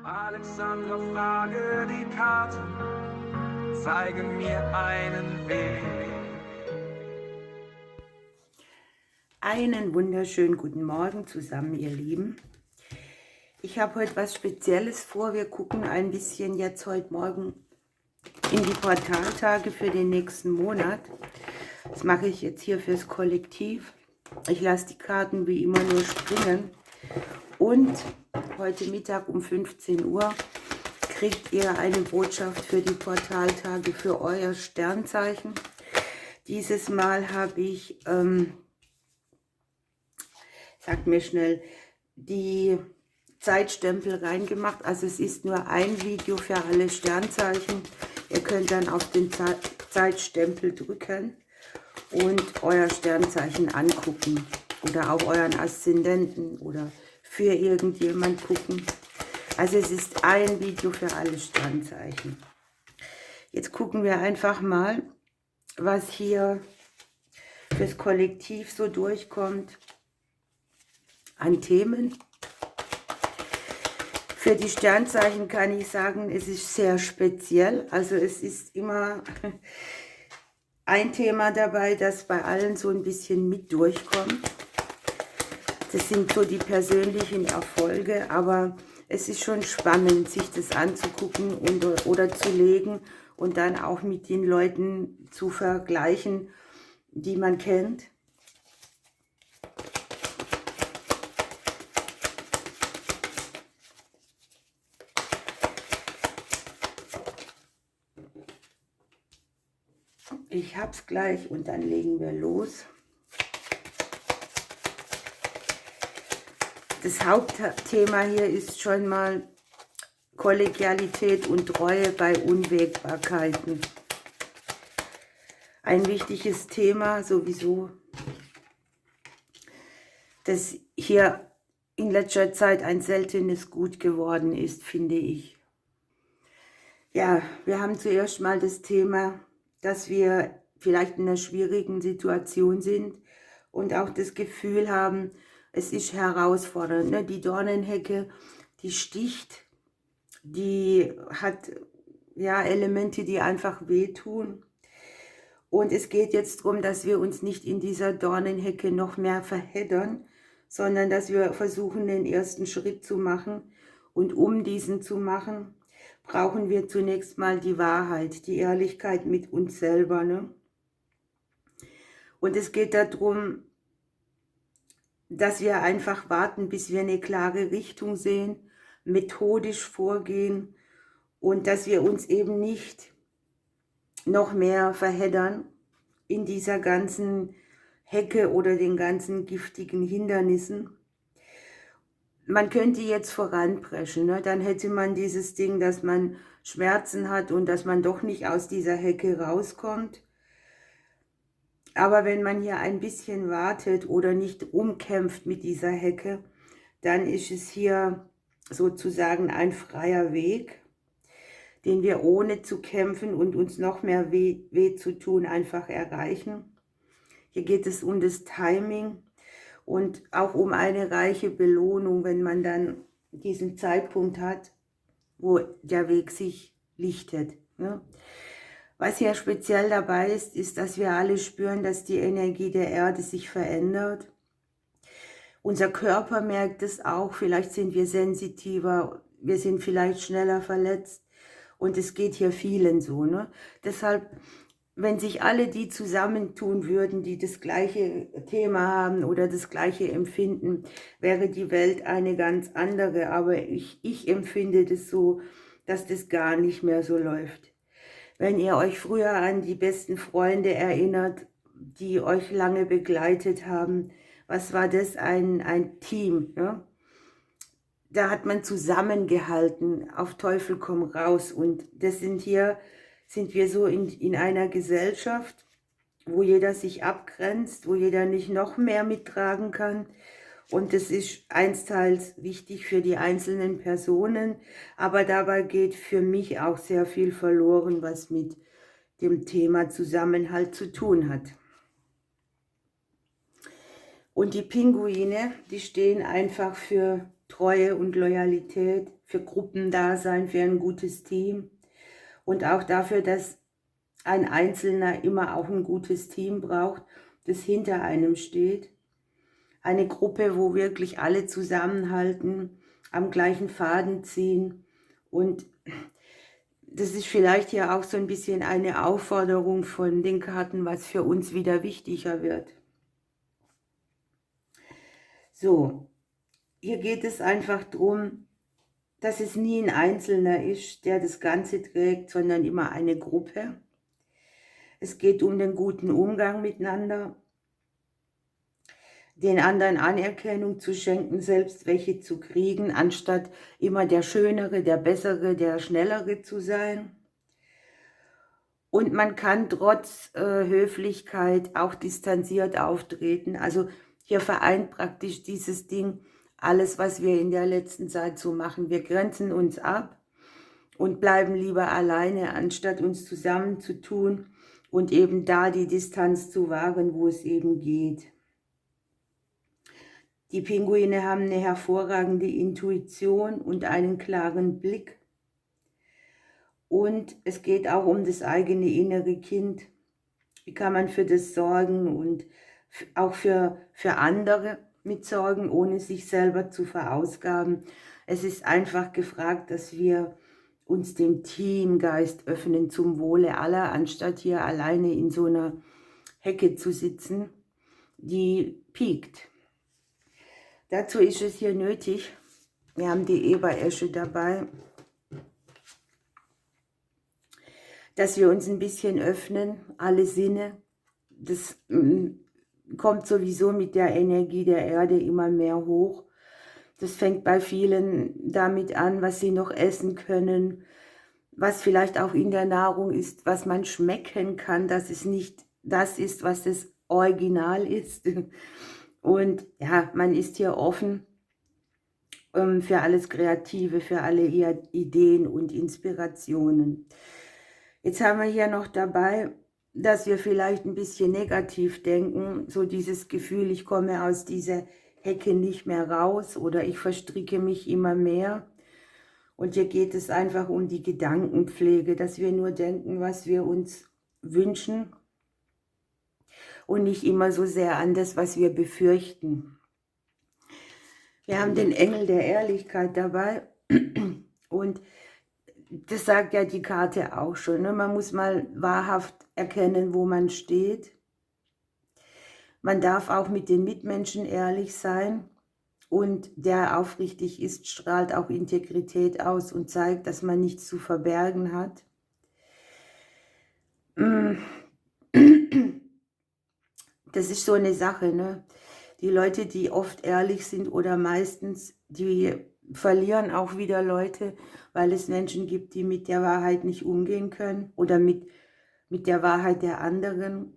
Alexandra, frage die Karte, zeige mir einen Weg. Einen wunderschönen guten Morgen zusammen, ihr Lieben. Ich habe heute was Spezielles vor. Wir gucken ein bisschen jetzt heute Morgen in die Portaltage für den nächsten Monat. Das mache ich jetzt hier fürs Kollektiv. Ich lasse die Karten wie immer nur springen. Und heute Mittag um 15 Uhr kriegt ihr eine Botschaft für die Portaltage für euer Sternzeichen. Dieses Mal habe ich, sagt mir schnell, die Zeitstempel reingemacht. Also es ist nur ein Video für alle Sternzeichen. Ihr könnt dann auf den Zeitstempel drücken und euer Sternzeichen angucken. Oder auch euren Aszendenten oder für irgendjemand gucken. Also es ist ein Video für alle Sternzeichen. Jetzt gucken wir einfach mal, was hier fürs Kollektiv so durchkommt an Themen. Für die Sternzeichen kann ich sagen, es ist sehr speziell. Also es ist immer ein Thema dabei, das bei allen so ein bisschen mit durchkommt. Das sind so die persönlichen Erfolge, aber es ist schon spannend, sich das anzugucken oder zu legen und dann auch mit den Leuten zu vergleichen, die man kennt. Ich hab's gleich und dann legen wir los. Das Hauptthema hier ist schon mal Kollegialität und Treue bei Unwägbarkeiten. Ein wichtiges Thema sowieso, das hier in letzter Zeit ein seltenes Gut geworden ist, finde ich. Ja, wir haben zuerst mal das Thema, dass wir vielleicht in einer schwierigen Situation sind und auch das Gefühl haben, es ist herausfordernd. Ne? Die Dornenhecke, die sticht, die hat ja Elemente, die einfach wehtun. Und es geht jetzt darum, dass wir uns nicht in dieser Dornenhecke noch mehr verheddern, sondern dass wir versuchen, den ersten Schritt zu machen. Und um diesen zu machen, brauchen wir zunächst mal die Wahrheit, die Ehrlichkeit mit uns selber. Ne? Und es geht darum, dass wir einfach warten, bis wir eine klare Richtung sehen, methodisch vorgehen und dass wir uns eben nicht noch mehr verheddern in dieser ganzen Hecke oder den ganzen giftigen Hindernissen. Man könnte jetzt voranpreschen, ne? Dann hätte man dieses Ding, dass man Schmerzen hat und dass man doch nicht aus dieser Hecke rauskommt. Aber wenn man hier ein bisschen wartet oder nicht umkämpft mit dieser Hecke, dann ist es hier sozusagen ein freier Weg, den wir ohne zu kämpfen und uns noch mehr weh zu tun einfach erreichen. Hier geht es um das Timing und auch um eine reiche Belohnung, wenn man dann diesen Zeitpunkt hat, wo der Weg sich lichtet. Ne? Was hier speziell dabei ist, ist, dass wir alle spüren, dass die Energie der Erde sich verändert. Unser Körper merkt es auch, vielleicht sind wir sensitiver, wir sind vielleicht schneller verletzt und es geht hier vielen so. Ne? Deshalb, wenn sich alle die zusammentun würden, die das gleiche Thema haben oder das gleiche empfinden, wäre die Welt eine ganz andere. Aber ich empfinde das so, dass das gar nicht mehr so läuft. Wenn ihr euch früher an die besten Freunde erinnert, die euch lange begleitet haben, was war das? Ein Team. Ne? Da hat man zusammengehalten, auf Teufel komm raus. Und das sind wir so in einer Gesellschaft, wo jeder sich abgrenzt, wo jeder nicht noch mehr mittragen kann. Und das ist einsteils wichtig für die einzelnen Personen, aber dabei geht für mich auch sehr viel verloren, was mit dem Thema Zusammenhalt zu tun hat. Und die Pinguine, die stehen einfach für Treue und Loyalität, für Gruppendasein, für ein gutes Team und auch dafür, dass ein Einzelner immer auch ein gutes Team braucht, das hinter einem steht. Eine Gruppe, wo wirklich alle zusammenhalten, am gleichen Faden ziehen. Und das ist vielleicht hier auch so ein bisschen eine Aufforderung von den Karten, was für uns wieder wichtiger wird. So, hier geht es einfach darum, dass es nie ein Einzelner ist, der das Ganze trägt, sondern immer eine Gruppe. Es geht um den guten Umgang miteinander, den anderen Anerkennung zu schenken, selbst welche zu kriegen, anstatt immer der Schönere, der Bessere, der Schnellere zu sein. Und man kann trotz Höflichkeit auch distanziert auftreten. Also hier vereint praktisch dieses Ding alles, was wir in der letzten Zeit so machen. Wir grenzen uns ab und bleiben lieber alleine, anstatt uns zusammenzutun und eben da die Distanz zu wahren, wo es eben geht. Die Pinguine haben eine hervorragende Intuition und einen klaren Blick. Und es geht auch um das eigene innere Kind. Wie kann man für das sorgen und auch für andere mitsorgen, ohne sich selber zu verausgaben. Es ist einfach gefragt, dass wir uns dem Teamgeist öffnen zum Wohle aller, anstatt hier alleine in so einer Hecke zu sitzen, die piekt. Dazu ist es hier nötig, wir haben die Eberesche dabei, dass wir uns ein bisschen öffnen, alle Sinne. Das kommt sowieso mit der Energie der Erde immer mehr hoch. Das fängt bei vielen damit an, was sie noch essen können, was vielleicht auch in der Nahrung ist, was man schmecken kann, dass es nicht das ist, was das Original ist. Und ja, man ist hier offen für alles Kreative, für alle Ideen und Inspirationen. Jetzt haben wir hier noch dabei, dass wir vielleicht ein bisschen negativ denken, so dieses Gefühl, ich komme aus dieser Hecke nicht mehr raus oder ich verstricke mich immer mehr. Und hier geht es einfach um die Gedankenpflege, dass wir nur denken, was wir uns wünschen und nicht immer so sehr an das, was wir befürchten. Wir haben den Engel der Ehrlichkeit dabei und das sagt ja die Karte auch schon. Ne? Man muss mal wahrhaft erkennen, wo man steht. Man darf auch mit den Mitmenschen ehrlich sein und der aufrichtig ist, strahlt auch Integrität aus und zeigt, dass man nichts zu verbergen hat. Das ist so eine Sache, ne? Die Leute, die oft ehrlich sind oder meistens, die verlieren auch wieder Leute, weil es Menschen gibt, die mit der Wahrheit nicht umgehen können oder mit der Wahrheit der anderen.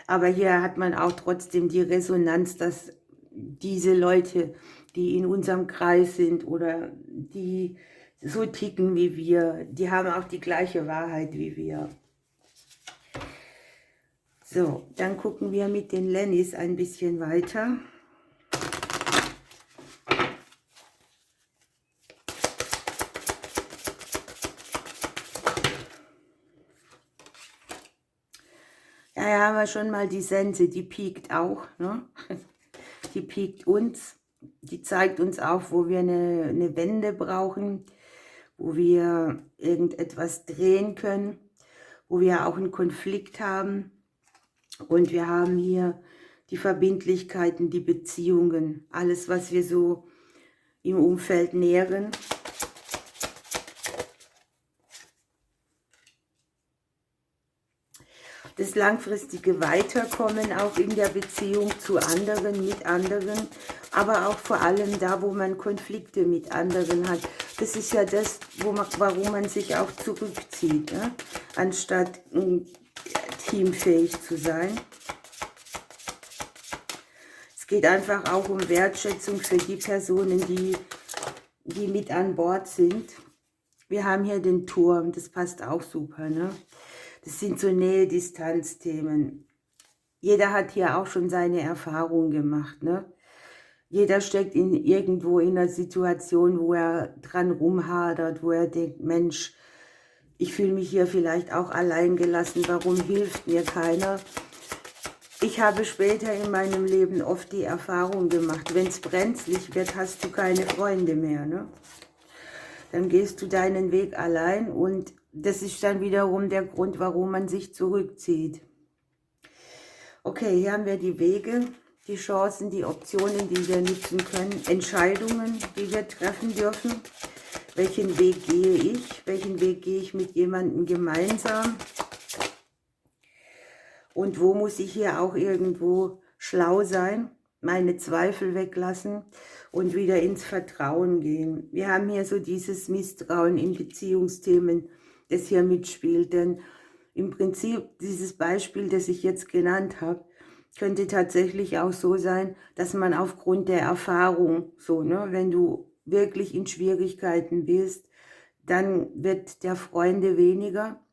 Aber hier hat man auch trotzdem die Resonanz, dass diese Leute, die in unserem Kreis sind oder die so ticken wie wir, die haben auch die gleiche Wahrheit wie wir. So, dann gucken wir mit den Lennys ein bisschen weiter. Ja, hier haben wir schon mal die Sense, die piekt auch, ne? Die piekt uns, die zeigt uns auch, wo wir eine Wende brauchen, wo wir irgendetwas drehen können, wo wir auch einen Konflikt haben. Und wir haben hier die Verbindlichkeiten, die Beziehungen, alles, was wir so im Umfeld nähren. Das langfristige Weiterkommen auch in der Beziehung zu anderen, mit anderen, aber auch vor allem da, wo man Konflikte mit anderen hat. Das ist ja das, warum man sich auch zurückzieht, ne? Anstatt teamfähig zu sein. Es geht einfach auch um Wertschätzung für die Personen, die mit an Bord sind. Wir haben hier den Turm, das passt auch super, ne? Das sind so Nähe-Distanz-Themen. Jeder hat hier auch schon seine Erfahrung gemacht, ne? Jeder steckt irgendwo in einer Situation, wo er dran rumhadert, wo er denkt, Mensch, ich fühle mich hier vielleicht auch allein gelassen, warum hilft mir keiner? Ich habe später in meinem Leben oft die Erfahrung gemacht, wenn es brenzlig wird, hast du keine Freunde mehr, ne? Dann gehst du deinen Weg allein und das ist dann wiederum der Grund, warum man sich zurückzieht. Okay, hier haben wir die Wege, die Chancen, die Optionen, die wir nutzen können, Entscheidungen, die wir treffen dürfen. Welchen Weg gehe ich? Welchen Weg gehe ich mit jemandem gemeinsam? Und wo muss ich hier auch irgendwo schlau sein, meine Zweifel weglassen und wieder ins Vertrauen gehen? Wir haben hier so dieses Misstrauen in Beziehungsthemen, das hier mitspielt. Denn im Prinzip dieses Beispiel, das ich jetzt genannt habe, könnte tatsächlich auch so sein, dass man aufgrund der Erfahrung, so, ne, wenn du wirklich in Schwierigkeiten bist, dann wird der Freunde weniger.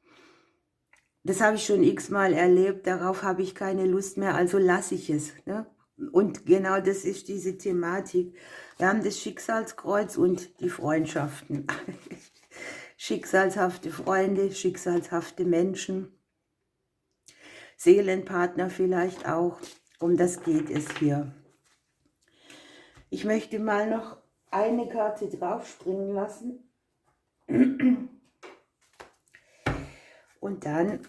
Das habe ich schon x-mal erlebt, darauf habe ich keine Lust mehr, also lasse ich es. Ne? Und genau das ist diese Thematik. Wir haben das Schicksalskreuz und die Freundschaften. Schicksalshafte Freunde, schicksalshafte Menschen, Seelenpartner vielleicht auch. Um das geht es hier. Ich möchte mal noch eine Karte draufspringen lassen. Und dann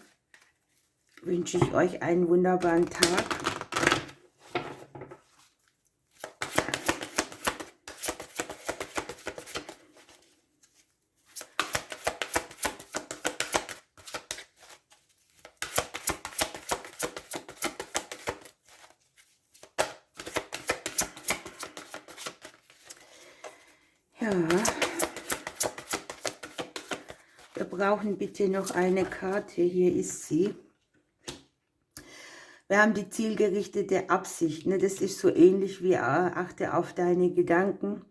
wünsche ich euch einen wunderbaren Tag. Ja, wir brauchen bitte noch eine Karte. Hier ist sie. Wir haben die zielgerichtete Absicht. Ne? Das ist so ähnlich wie achte auf deine Gedanken.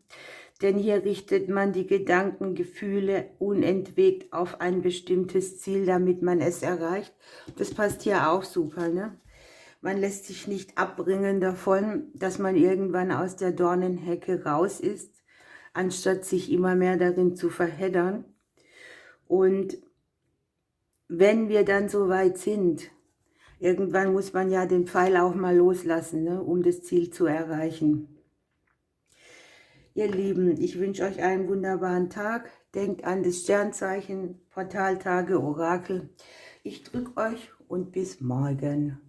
Denn hier richtet man die Gedanken, Gefühle unentwegt auf ein bestimmtes Ziel, damit man es erreicht. Das passt hier auch super. Ne? Man lässt sich nicht abbringen davon, dass man irgendwann aus der Dornenhecke raus ist, anstatt sich immer mehr darin zu verheddern. Und wenn wir dann so weit sind, irgendwann muss man ja den Pfeil auch mal loslassen, ne, um das Ziel zu erreichen. Ihr Lieben, ich wünsche euch einen wunderbaren Tag. Denkt an das Sternzeichen, Portaltage, Orakel. Ich drücke euch und bis morgen.